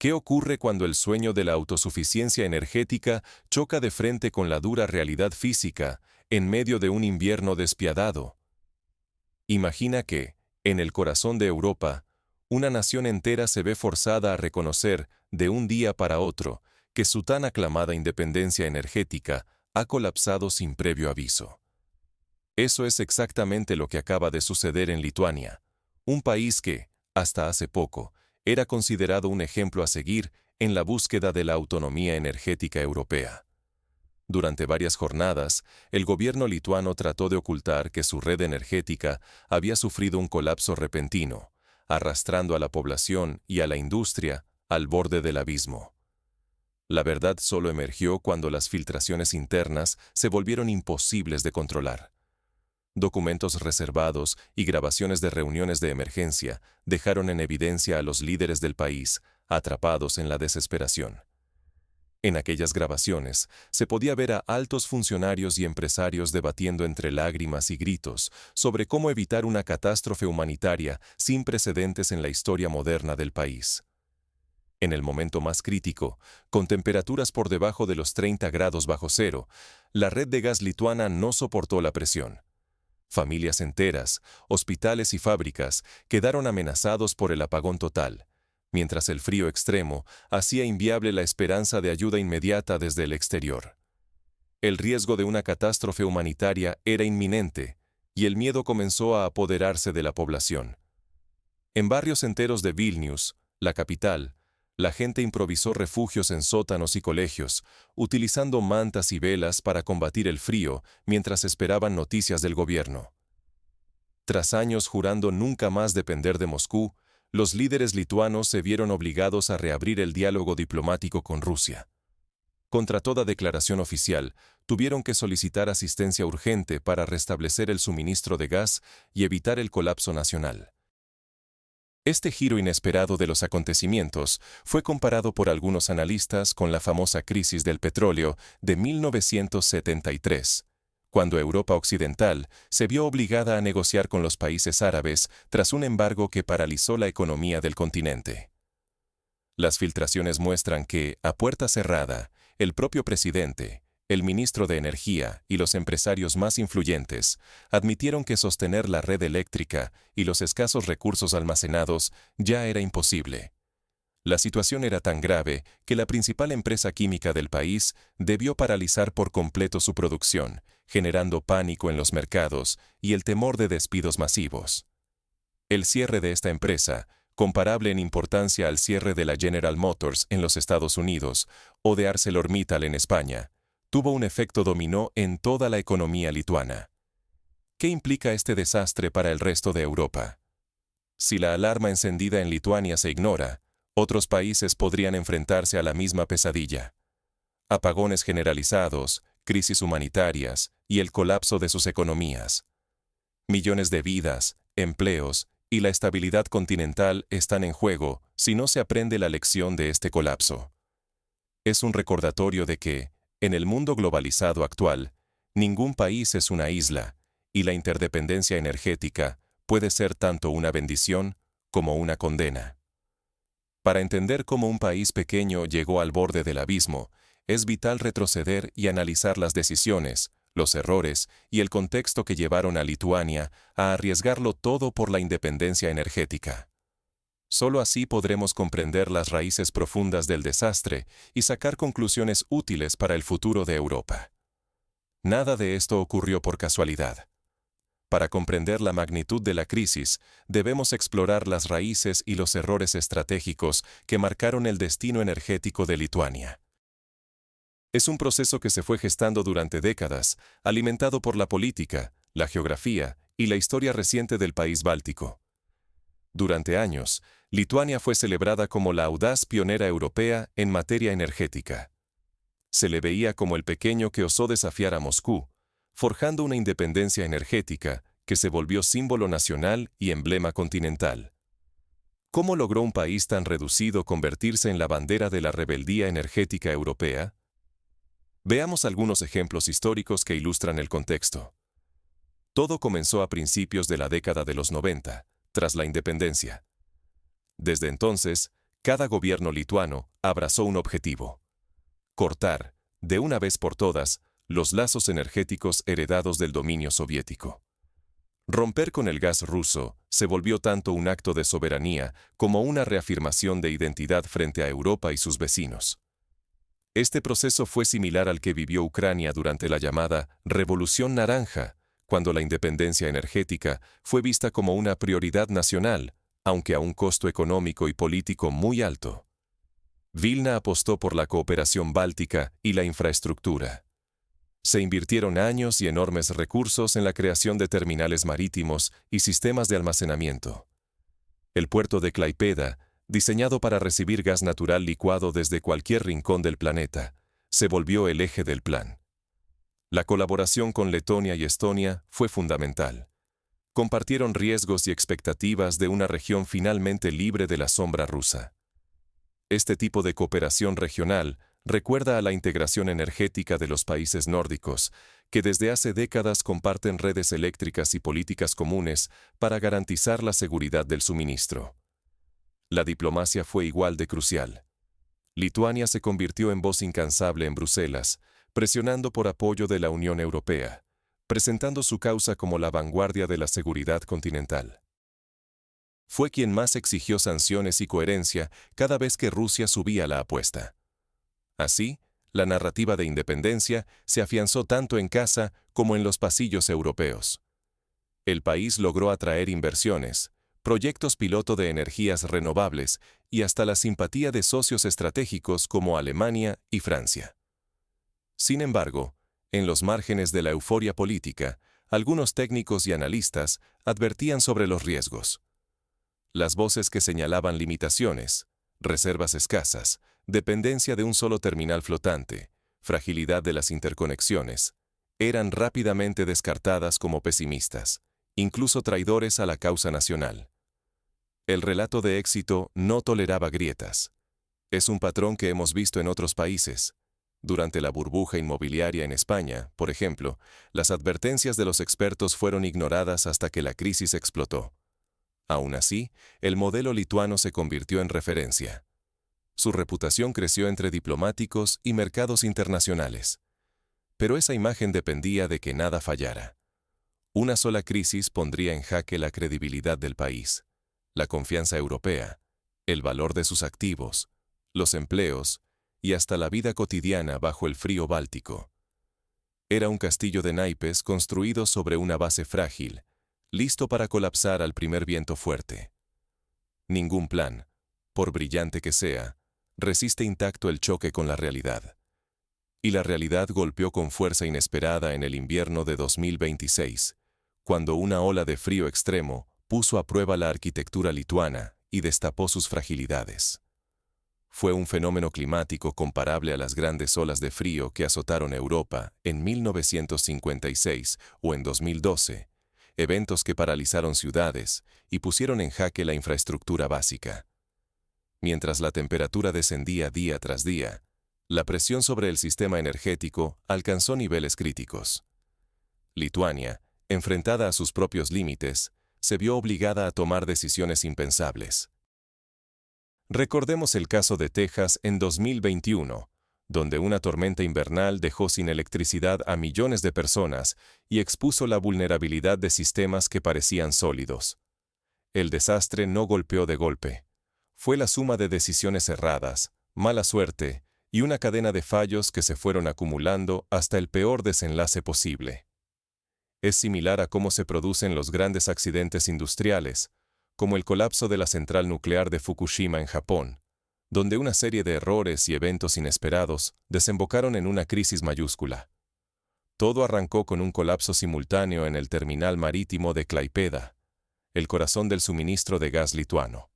¿Qué ocurre cuando el sueño de la autosuficiencia energética choca de frente con la dura realidad física, en medio de un invierno despiadado? Imagina que, en el corazón de Europa, una nación entera se ve forzada a reconocer, de un día para otro, que su tan aclamada independencia energética ha colapsado sin previo aviso. Eso es exactamente lo que acaba de suceder en Lituania, un país que, hasta hace poco, era considerado un ejemplo a seguir en la búsqueda de la autonomía energética europea. Durante varias jornadas, el gobierno lituano trató de ocultar que su red energética había sufrido un colapso repentino, arrastrando a la población y a la industria al borde del abismo. La verdad solo emergió cuando las filtraciones internas se volvieron imposibles de controlar. Documentos reservados y grabaciones de reuniones de emergencia dejaron en evidencia a los líderes del país, atrapados en la desesperación. En aquellas grabaciones se podía ver a altos funcionarios y empresarios debatiendo entre lágrimas y gritos sobre cómo evitar una catástrofe humanitaria sin precedentes en la historia moderna del país. En el momento más crítico, con temperaturas por debajo de los 30 grados bajo cero, la red de gas lituana no soportó la presión. Familias enteras, hospitales y fábricas quedaron amenazados por el apagón total, mientras el frío extremo hacía inviable la esperanza de ayuda inmediata desde el exterior. El riesgo de una catástrofe humanitaria era inminente, y el miedo comenzó a apoderarse de la población. En barrios enteros de Vilnius, la capital, la gente improvisó refugios en sótanos y colegios, utilizando mantas y velas para combatir el frío mientras esperaban noticias del gobierno. Tras años jurando nunca más depender de Moscú, los líderes lituanos se vieron obligados a reabrir el diálogo diplomático con Rusia. Contra toda declaración oficial, tuvieron que solicitar asistencia urgente para restablecer el suministro de gas y evitar el colapso nacional. Este giro inesperado de los acontecimientos fue comparado por algunos analistas con la famosa crisis del petróleo de 1973, cuando Europa Occidental se vio obligada a negociar con los países árabes tras un embargo que paralizó la economía del continente. Las filtraciones muestran que, a puerta cerrada, el propio presidente, el ministro de Energía y los empresarios más influyentes admitieron que sostener la red eléctrica y los escasos recursos almacenados ya era imposible. La situación era tan grave que la principal empresa química del país debió paralizar por completo su producción, generando pánico en los mercados y el temor de despidos masivos. El cierre de esta empresa, comparable en importancia al cierre de la General Motors en los Estados Unidos o de ArcelorMittal en España, tuvo un efecto dominó en toda la economía lituana. ¿Qué implica este desastre para el resto de Europa? Si la alarma encendida en Lituania se ignora, otros países podrían enfrentarse a la misma pesadilla. Apagones generalizados, crisis humanitarias y el colapso de sus economías. Millones de vidas, empleos y la estabilidad continental están en juego si no se aprende la lección de este colapso. Es un recordatorio de que, en el mundo globalizado actual, ningún país es una isla, y la interdependencia energética puede ser tanto una bendición como una condena. Para entender cómo un país pequeño llegó al borde del abismo, es vital retroceder y analizar las decisiones, los errores y el contexto que llevaron a Lituania a arriesgarlo todo por la independencia energética. Solo así podremos comprender las raíces profundas del desastre y sacar conclusiones útiles para el futuro de Europa. Nada de esto ocurrió por casualidad. Para comprender la magnitud de la crisis, debemos explorar las raíces y los errores estratégicos que marcaron el destino energético de Lituania. Es un proceso que se fue gestando durante décadas, alimentado por la política, la geografía y la historia reciente del país báltico. Durante años, Lituania fue celebrada como la audaz pionera europea en materia energética. Se le veía como el pequeño que osó desafiar a Moscú, forjando una independencia energética que se volvió símbolo nacional y emblema continental. ¿Cómo logró un país tan reducido convertirse en la bandera de la rebeldía energética europea? Veamos algunos ejemplos históricos que ilustran el contexto. Todo comenzó a principios de la década de los 90, tras la independencia. Desde entonces, Cada gobierno lituano abrazó un objetivo: cortar, de una vez por todas, los lazos energéticos heredados del dominio soviético. Romper con el gas ruso se volvió tanto un acto de soberanía como una reafirmación de identidad frente a Europa y sus vecinos. Este proceso fue similar al que vivió Ucrania durante la llamada Revolución Naranja, cuando la independencia energética fue vista como una prioridad nacional, aunque a un costo económico y político muy alto. Vilna apostó por la cooperación báltica y la infraestructura. Se invirtieron años y enormes recursos en la creación de terminales marítimos y sistemas de almacenamiento. El puerto de Klaipėda, diseñado para recibir gas natural licuado desde cualquier rincón del planeta, se volvió el eje del plan. La colaboración con Letonia y Estonia fue fundamental. Compartieron riesgos y expectativas de una región finalmente libre de la sombra rusa. Este tipo de cooperación regional recuerda a la integración energética de los países nórdicos, que desde hace décadas comparten redes eléctricas y políticas comunes para garantizar la seguridad del suministro. La diplomacia fue igual de crucial. Lituania se convirtió en voz incansable en Bruselas, presionando por apoyo de la Unión Europea, presentando su causa como la vanguardia de la seguridad continental. Fue quien más exigió sanciones y coherencia cada vez que Rusia subía la apuesta. Así, la narrativa de independencia se afianzó tanto en casa como en los pasillos europeos. El país logró atraer inversiones, proyectos piloto de energías renovables y hasta la simpatía de socios estratégicos como Alemania y Francia. Sin embargo, en los márgenes de la euforia política, algunos técnicos y analistas advertían sobre los riesgos. Las voces que señalaban limitaciones, reservas escasas, dependencia de un solo terminal flotante, fragilidad de las interconexiones, eran rápidamente descartadas como pesimistas, incluso traidores a la causa nacional. El relato de éxito no toleraba grietas. Es un patrón que hemos visto en otros países. Durante la burbuja inmobiliaria en España, por ejemplo, las advertencias de los expertos fueron ignoradas hasta que la crisis explotó. Aún así, el modelo lituano se convirtió en referencia. Su reputación creció entre diplomáticos y mercados internacionales. Pero esa imagen dependía de que nada fallara. Una sola crisis pondría en jaque la credibilidad del país, la confianza europea, el valor de sus activos, los empleos y hasta la vida cotidiana bajo el frío báltico. Era un castillo de naipes construido sobre una base frágil, listo para colapsar al primer viento fuerte. Ningún plan, por brillante que sea, resiste intacto el choque con la realidad. Y la realidad golpeó con fuerza inesperada en el invierno de 2026, cuando una ola de frío extremo puso a prueba la arquitectura lituana y destapó sus fragilidades. Fue un fenómeno climático comparable a las grandes olas de frío que azotaron Europa en 1956 o en 2012, eventos que paralizaron ciudades y pusieron en jaque la infraestructura básica. Mientras la temperatura descendía día tras día, la presión sobre el sistema energético alcanzó niveles críticos. Lituania, enfrentada a sus propios límites, se vio obligada a tomar decisiones impensables. Recordemos el caso de Texas en 2021, donde una tormenta invernal dejó sin electricidad a millones de personas y expuso la vulnerabilidad de sistemas que parecían sólidos. El desastre no golpeó de golpe. Fue la suma de decisiones erradas, mala suerte y una cadena de fallos que se fueron acumulando hasta el peor desenlace posible. Es similar a cómo se producen los grandes accidentes industriales, como el colapso de la central nuclear de Fukushima en Japón, donde una serie de errores y eventos inesperados desembocaron en una crisis mayúscula. Todo arrancó con un colapso simultáneo en el terminal marítimo de Klaipėda, el corazón del suministro de gas lituano.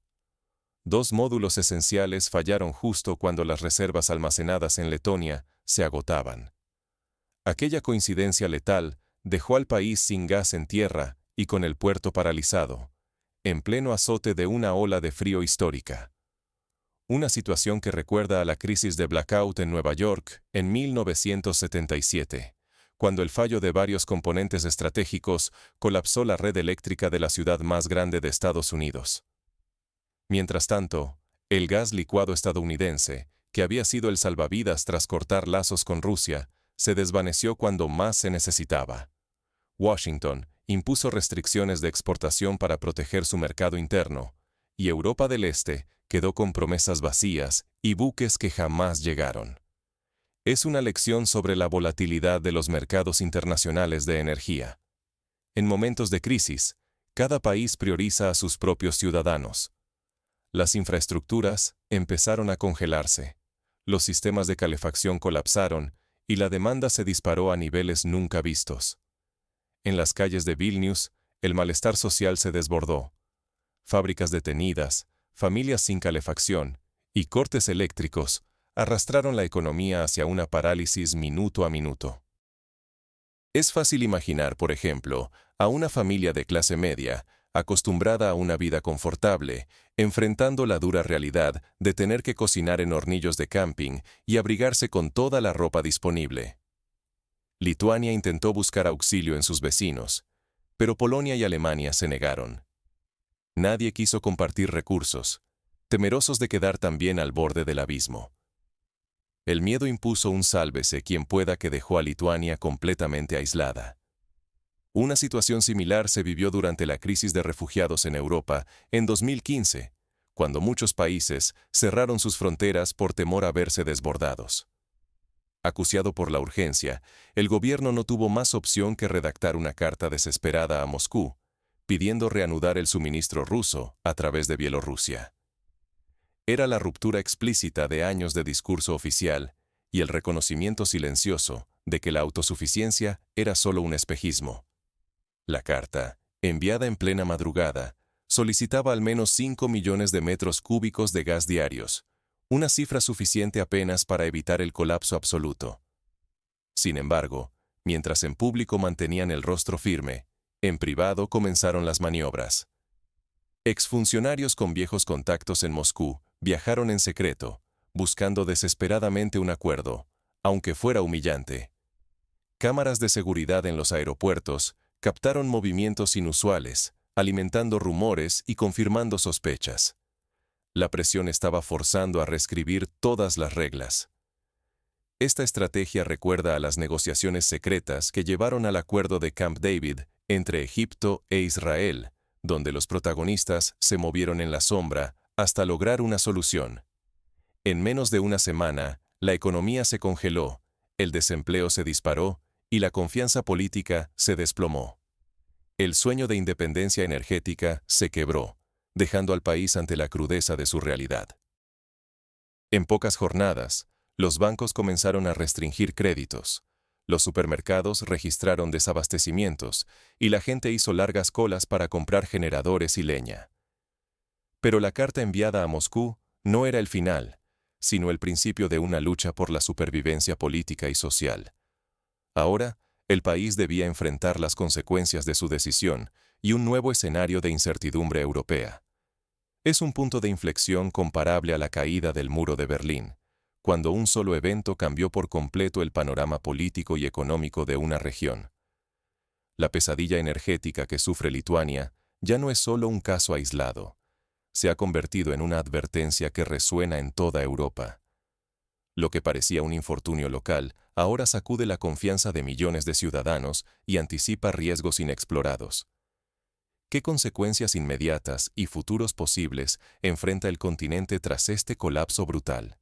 2 módulos esenciales fallaron justo cuando las reservas almacenadas en Letonia se agotaban. Aquella coincidencia letal dejó al país sin gas en tierra y con el puerto paralizado, en pleno azote de una ola de frío histórica. Una situación que recuerda a la crisis de blackout en Nueva York en 1977, cuando el fallo de varios componentes estratégicos colapsó la red eléctrica de la ciudad más grande de Estados Unidos. Mientras tanto, El gas licuado estadounidense, que había sido el salvavidas tras cortar lazos con Rusia, se desvaneció cuando más se necesitaba. Washington impuso restricciones de exportación para proteger su mercado interno, y Europa del Este quedó con promesas vacías y buques que jamás llegaron. Es una lección sobre la volatilidad de los mercados internacionales de energía. En momentos de crisis, cada país prioriza a sus propios ciudadanos. Las infraestructuras empezaron a congelarse, los sistemas de calefacción colapsaron y la demanda se disparó a niveles nunca vistos. En las calles de Vilnius, el malestar social se desbordó. Fábricas detenidas, familias sin calefacción y cortes eléctricos arrastraron la economía hacia una parálisis minuto a minuto. Es fácil imaginar, por ejemplo, a una familia de clase media, acostumbrada a una vida confortable, enfrentando la dura realidad de tener que cocinar en hornillos de camping y abrigarse con toda la ropa disponible. Lituania intentó buscar auxilio en sus vecinos, pero Polonia y Alemania se negaron. Nadie quiso compartir recursos, temerosos de quedar también al borde del abismo. El miedo impuso un sálvese quien pueda que dejó a Lituania completamente aislada. Una situación similar se vivió durante la crisis de refugiados en Europa en 2015, cuando muchos países cerraron sus fronteras por temor a verse desbordados. Acuciado por la urgencia, el gobierno no tuvo más opción que redactar una carta desesperada a Moscú, pidiendo reanudar el suministro ruso a través de Bielorrusia. Era la ruptura explícita de años de discurso oficial y el reconocimiento silencioso de que la autosuficiencia era solo un espejismo. La carta, enviada en plena madrugada, solicitaba al menos 5 millones de metros cúbicos de gas diarios, una cifra suficiente apenas para evitar el colapso absoluto. Sin embargo, mientras en público mantenían el rostro firme, en privado comenzaron las maniobras. Exfuncionarios con viejos contactos en Moscú viajaron en secreto, buscando desesperadamente un acuerdo, aunque fuera humillante. Cámaras de seguridad en los aeropuertos captaron movimientos inusuales, alimentando rumores y confirmando sospechas. La presión estaba forzando a reescribir todas las reglas. Esta estrategia recuerda a las negociaciones secretas que llevaron al acuerdo de Camp David entre Egipto e Israel, donde los protagonistas se movieron en la sombra hasta lograr una solución. En menos de una semana, la economía se congeló, el desempleo se disparó y la confianza política se desplomó. El sueño de independencia energética se quebró, dejando al país ante la crudeza de su realidad. En pocas jornadas, los bancos comenzaron a restringir créditos, los supermercados registraron desabastecimientos y la gente hizo largas colas para comprar generadores y leña. Pero la carta enviada a Moscú no era el final, sino el principio de una lucha por la supervivencia política y social. Ahora, el país debía enfrentar las consecuencias de su decisión y un nuevo escenario de incertidumbre europea. Es un punto de inflexión comparable a la caída del muro de Berlín, cuando un solo evento cambió por completo el panorama político y económico de una región. La pesadilla energética que sufre Lituania ya no es solo un caso aislado. Se ha convertido en una advertencia que resuena en toda Europa. Lo que parecía un infortunio local, ahora sacude la confianza de millones de ciudadanos y anticipa riesgos inexplorados. ¿Qué consecuencias inmediatas y futuros posibles enfrenta el continente tras este colapso brutal?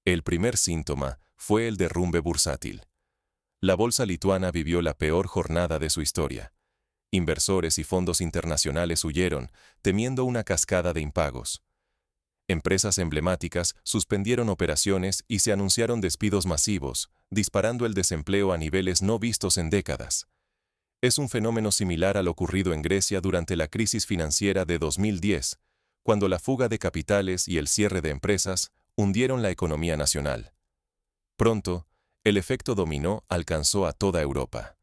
El primer síntoma fue el derrumbe bursátil. La bolsa lituana vivió la peor jornada de su historia. Inversores y fondos internacionales huyeron, temiendo una cascada de impagos. Empresas emblemáticas suspendieron operaciones y se anunciaron despidos masivos, disparando el desempleo a niveles no vistos en décadas. Es un fenómeno similar al ocurrido en Grecia durante la crisis financiera de 2010, cuando la fuga de capitales y el cierre de empresas hundieron la economía nacional. Pronto, el efecto dominó alcanzó a toda Europa.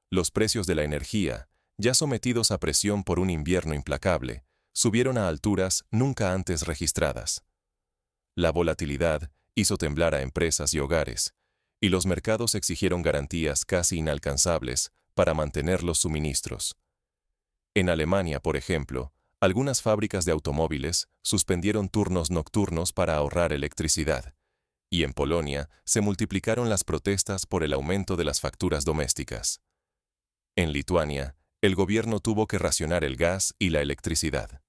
Los precios de la energía, ya sometidos a presión por un invierno implacable, subieron a alturas nunca antes registradas. La volatilidad hizo temblar a empresas y hogares, y los mercados exigieron garantías casi inalcanzables para mantener los suministros. En Alemania, por ejemplo, Algunas fábricas de automóviles suspendieron turnos nocturnos para ahorrar electricidad, y en Polonia se multiplicaron las protestas por el aumento de las facturas domésticas. En Lituania, el gobierno tuvo que racionar el gas y la electricidad.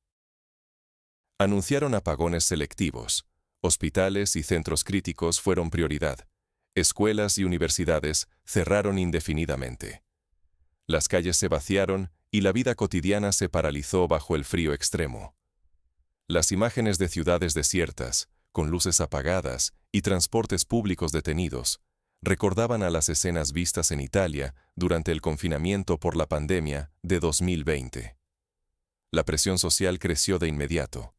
Anunciaron apagones selectivos. Hospitales y centros críticos fueron prioridad. Escuelas y universidades cerraron indefinidamente. Las calles se vaciaron y la vida cotidiana se paralizó bajo el frío extremo. Las imágenes de ciudades desiertas, con luces apagadas y transportes públicos detenidos, recordaban a las escenas vistas en Italia durante el confinamiento por la pandemia de 2020. La presión social creció de inmediato.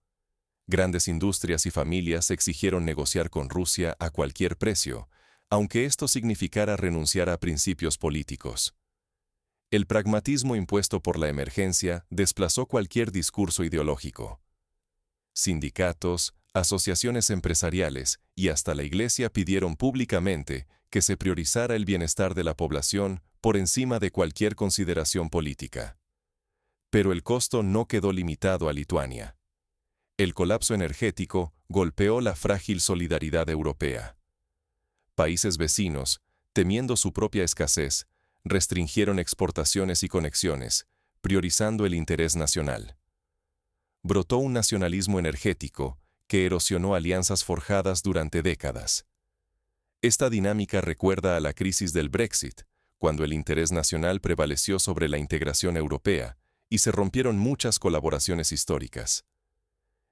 Grandes industrias y familias exigieron negociar con Rusia a cualquier precio, aunque esto significara renunciar a principios políticos. El pragmatismo impuesto por la emergencia desplazó cualquier discurso ideológico. Sindicatos, asociaciones empresariales y hasta la Iglesia pidieron públicamente que se priorizara el bienestar de la población por encima de cualquier consideración política. Pero el costo no quedó limitado a Lituania. El colapso energético golpeó la frágil solidaridad europea. Países vecinos, temiendo su propia escasez, restringieron exportaciones y conexiones, priorizando el interés nacional. Brotó un nacionalismo energético que erosionó alianzas forjadas durante décadas. Esta dinámica recuerda a la crisis del Brexit, cuando el interés nacional prevaleció sobre la integración europea y se rompieron muchas colaboraciones históricas.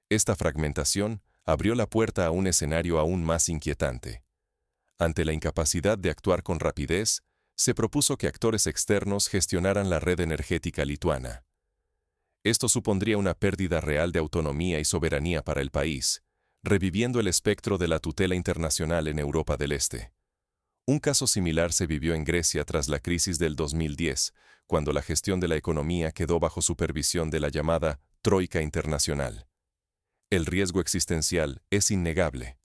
Esta fragmentación abrió la puerta a un escenario aún más inquietante. Ante la incapacidad de actuar con rapidez, se propuso que actores externos gestionaran la red energética lituana. Esto supondría una pérdida real de autonomía y soberanía para el país, reviviendo el espectro de la tutela internacional en Europa del Este. Un caso similar se vivió en Grecia tras la crisis del 2010, cuando la gestión de la economía quedó bajo supervisión de la llamada Troika Internacional. El riesgo existencial es innegable.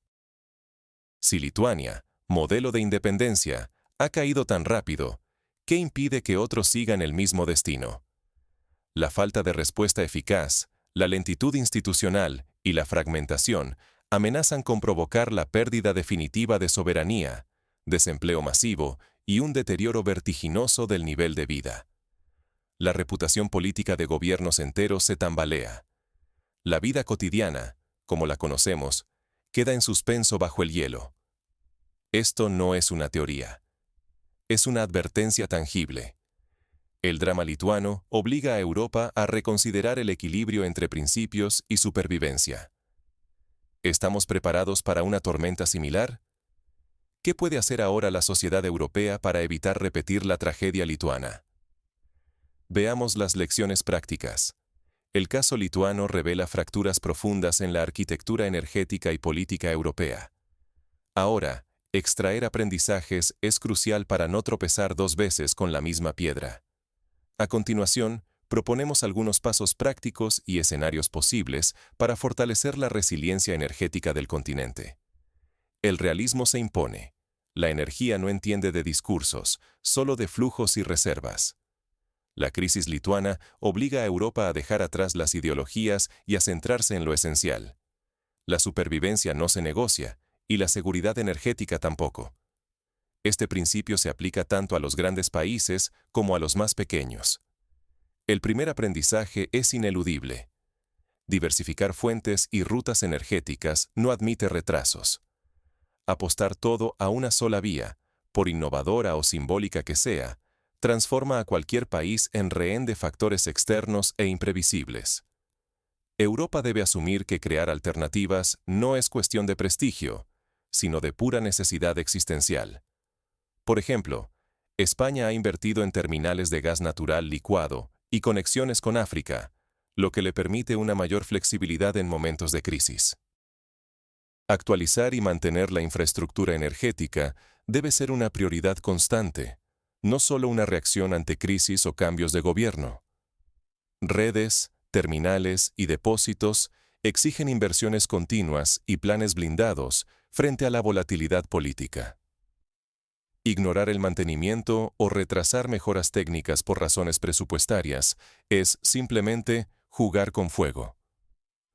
Si Lituania, modelo de independencia, ha caído tan rápido, ¿qué impide que otros sigan el mismo destino? La falta de respuesta eficaz, la lentitud institucional y la fragmentación amenazan con provocar la pérdida definitiva de soberanía, desempleo masivo y un deterioro vertiginoso del nivel de vida. La reputación política de gobiernos enteros se tambalea. La vida cotidiana, como la conocemos, queda en suspenso bajo el hielo. Esto no es una teoría. Es una advertencia tangible. El drama lituano obliga a Europa a reconsiderar el equilibrio entre principios y supervivencia. ¿Estamos preparados para una tormenta similar? ¿Qué puede hacer ahora la sociedad europea para evitar repetir la tragedia lituana? Veamos las lecciones prácticas. El caso lituano revela fracturas profundas en la arquitectura energética y política europea. Ahora, extraer aprendizajes es crucial para no tropezar dos veces con la misma piedra. A continuación, proponemos algunos pasos prácticos y escenarios posibles para fortalecer la resiliencia energética del continente. El realismo se impone. La energía no entiende de discursos, solo de flujos y reservas. La crisis lituana obliga a Europa a dejar atrás las ideologías y a centrarse en lo esencial. La supervivencia no se negocia, y la seguridad energética tampoco. Este principio se aplica tanto a los grandes países como a los más pequeños. El primer aprendizaje es ineludible. Diversificar fuentes y rutas energéticas no admite retrasos. Apostar todo a una sola vía, por innovadora o simbólica que sea, transforma a cualquier país en rehén de factores externos e imprevisibles. Europa debe asumir que crear alternativas no es cuestión de prestigio, sino de pura necesidad existencial. Por ejemplo, España ha invertido en terminales de gas natural licuado y conexiones con África, lo que le permite una mayor flexibilidad en momentos de crisis. Actualizar y mantener la infraestructura energética debe ser una prioridad constante, no solo una reacción ante crisis o cambios de gobierno. Redes, terminales y depósitos exigen inversiones continuas y planes blindados frente a la volatilidad política. Ignorar el mantenimiento o retrasar mejoras técnicas por razones presupuestarias es simplemente jugar con fuego.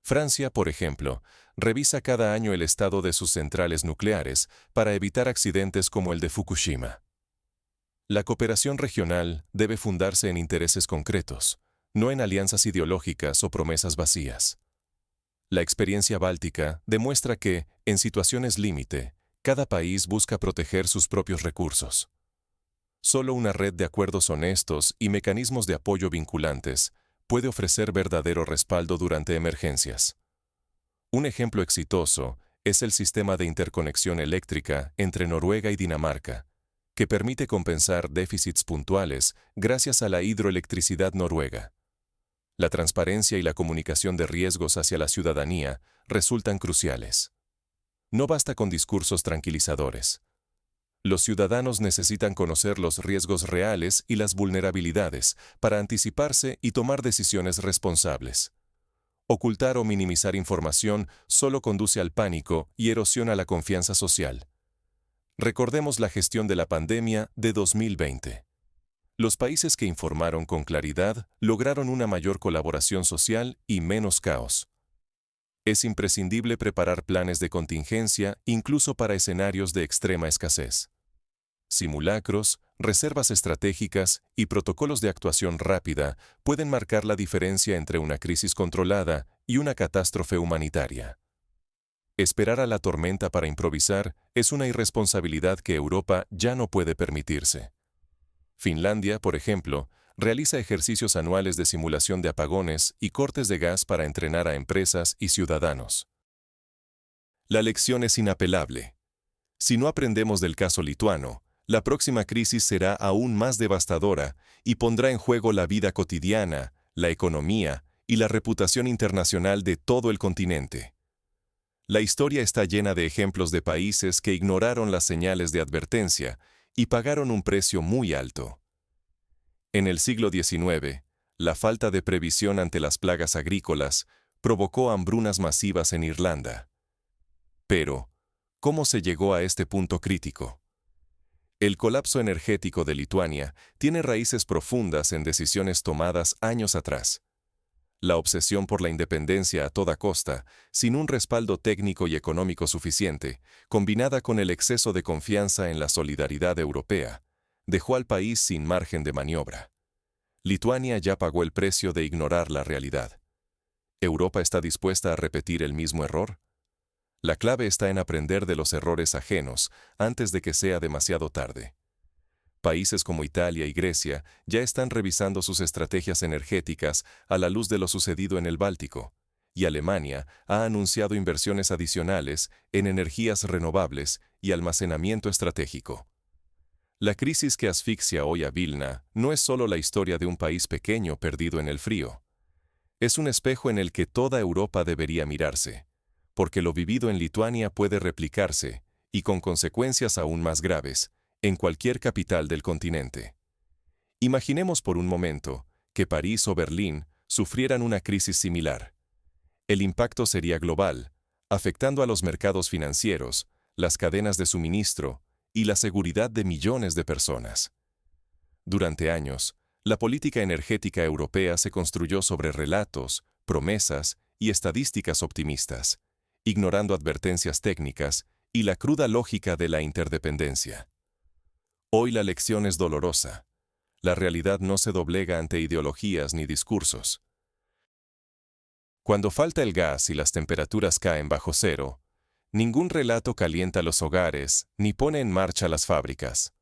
Francia, por ejemplo, revisa cada año el estado de sus centrales nucleares para evitar accidentes como el de Fukushima. La cooperación regional debe fundarse en intereses concretos, no en alianzas ideológicas o promesas vacías. La experiencia báltica demuestra que, en situaciones límite, cada país busca proteger sus propios recursos. Solo una red de acuerdos honestos y mecanismos de apoyo vinculantes puede ofrecer verdadero respaldo durante emergencias. Un ejemplo exitoso es el sistema de interconexión eléctrica entre Noruega y Dinamarca, que permite compensar déficits puntuales gracias a la hidroelectricidad noruega. La transparencia y la comunicación de riesgos hacia la ciudadanía resultan cruciales. No basta con discursos tranquilizadores. Los ciudadanos necesitan conocer los riesgos reales y las vulnerabilidades para anticiparse y tomar decisiones responsables. Ocultar o minimizar información solo conduce al pánico y erosiona la confianza social. Recordemos la gestión de la pandemia de 2020. Los países que informaron con claridad lograron una mayor colaboración social y menos caos. Es imprescindible preparar planes de contingencia incluso para escenarios de extrema escasez. Simulacros, reservas estratégicas y protocolos de actuación rápida pueden marcar la diferencia entre una crisis controlada y una catástrofe humanitaria. Esperar a la tormenta para improvisar es una irresponsabilidad que Europa ya no puede permitirse. Finlandia, por ejemplo, realiza ejercicios anuales de simulación de apagones y cortes de gas para entrenar a empresas y ciudadanos. La lección es inapelable. Si no aprendemos del caso lituano, la próxima crisis será aún más devastadora y pondrá en juego la vida cotidiana, la economía y la reputación internacional de todo el continente. La historia está llena de ejemplos de países que ignoraron las señales de advertencia y pagaron un precio muy alto. En el siglo XIX, la falta de previsión ante las plagas agrícolas provocó hambrunas masivas en Irlanda. Pero, ¿cómo se llegó a este punto crítico? El colapso energético de Lituania tiene raíces profundas en decisiones tomadas años atrás. La obsesión por la independencia a toda costa, sin un respaldo técnico y económico suficiente, combinada con el exceso de confianza en la solidaridad europea, dejó al país sin margen de maniobra. Lituania ya pagó el precio de ignorar la realidad. ¿Europa está dispuesta a repetir el mismo error? La clave está en aprender de los errores ajenos antes de que sea demasiado tarde. Países como Italia y Grecia ya están revisando sus estrategias energéticas a la luz de lo sucedido en el Báltico, y Alemania ha anunciado inversiones adicionales en energías renovables y almacenamiento estratégico. La crisis que asfixia hoy a Vilna no es solo la historia de un país pequeño perdido en el frío. Es un espejo en el que toda Europa debería mirarse, porque lo vivido en Lituania puede replicarse, y con consecuencias aún más graves, en cualquier capital del continente. Imaginemos por un momento que París o Berlín sufrieran una crisis similar. El impacto sería global, afectando a los mercados financieros, las cadenas de suministro y la seguridad de millones de personas. Durante años, la política energética europea se construyó sobre relatos, promesas y estadísticas optimistas, ignorando advertencias técnicas y la cruda lógica de la interdependencia. Hoy la lección es dolorosa. La realidad no se doblega ante ideologías ni discursos. Cuando falta el gas y las temperaturas caen bajo cero, ningún relato calienta los hogares ni pone en marcha las fábricas.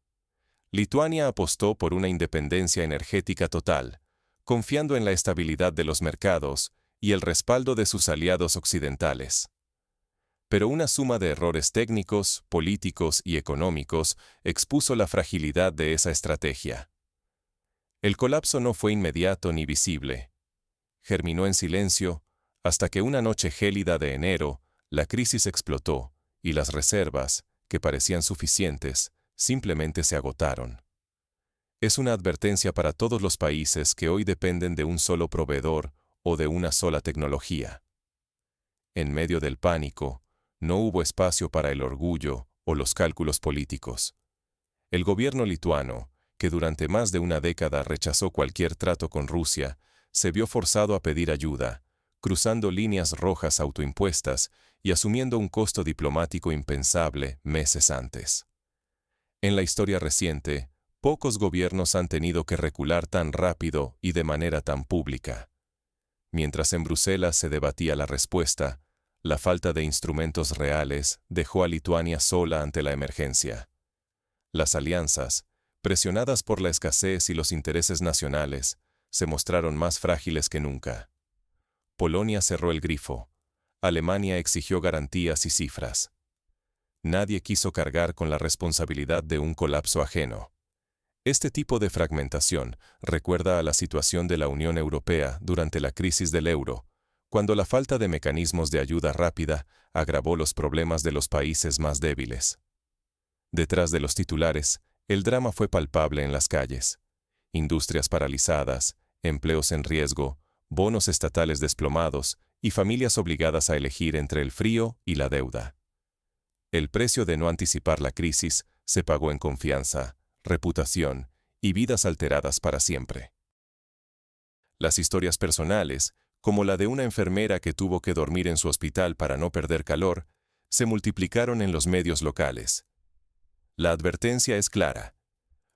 Lituania apostó por una independencia energética total, confiando en la estabilidad de los mercados y el respaldo de sus aliados occidentales. Pero una suma de errores técnicos, políticos y económicos expuso la fragilidad de esa estrategia. El colapso no fue inmediato ni visible. Germinó en silencio hasta que una noche gélida de enero, la crisis explotó y las reservas, que parecían suficientes, simplemente se agotaron. Es una advertencia para todos los países que hoy dependen de un solo proveedor o de una sola tecnología. En medio del pánico, no hubo espacio para el orgullo o los cálculos políticos. El gobierno lituano, que durante más de una década rechazó cualquier trato con Rusia, se vio forzado a pedir ayuda, cruzando líneas rojas autoimpuestas y asumiendo un costo diplomático impensable meses antes. En la historia reciente, pocos gobiernos han tenido que recular tan rápido y de manera tan pública. Mientras en Bruselas se debatía la respuesta, la falta de instrumentos reales dejó a Lituania sola ante la emergencia. Las alianzas, presionadas por la escasez y los intereses nacionales, se mostraron más frágiles que nunca. Polonia cerró el grifo. Alemania exigió garantías y cifras. Nadie quiso cargar con la responsabilidad de un colapso ajeno. Este tipo de fragmentación recuerda a la situación de la Unión Europea durante la crisis del euro, cuando la falta de mecanismos de ayuda rápida agravó los problemas de los países más débiles. Detrás de los titulares, el drama fue palpable en las calles. Industrias paralizadas, empleos en riesgo, bonos estatales desplomados y familias obligadas a elegir entre el frío y la deuda. El precio de no anticipar la crisis se pagó en confianza, reputación y vidas alteradas para siempre. Las historias personales, como la de una enfermera que tuvo que dormir en su hospital para no perder calor, se multiplicaron en los medios locales. La advertencia es clara.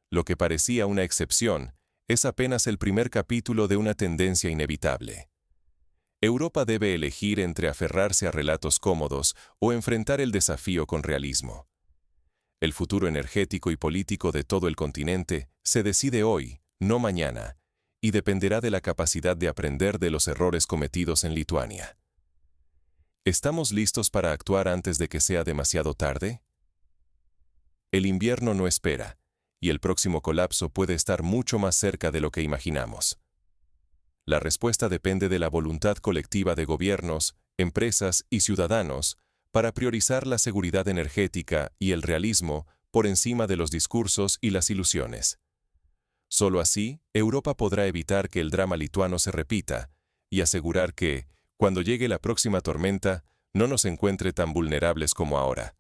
Lo que parecía una excepción es apenas el primer capítulo de una tendencia inevitable. Europa debe elegir entre aferrarse a relatos cómodos o enfrentar el desafío con realismo. El futuro energético y político de todo el continente se decide hoy, no mañana, y dependerá de la capacidad de aprender de los errores cometidos en Lituania. ¿Estamos listos para actuar antes de que sea demasiado tarde? El invierno no espera, y el próximo colapso puede estar mucho más cerca de lo que imaginamos. La respuesta depende de la voluntad colectiva de gobiernos, empresas y ciudadanos para priorizar la seguridad energética y el realismo por encima de los discursos y las ilusiones. Solo así, Europa podrá evitar que el drama lituano se repita y asegurar que, cuando llegue la próxima tormenta, no nos encuentre tan vulnerables como ahora.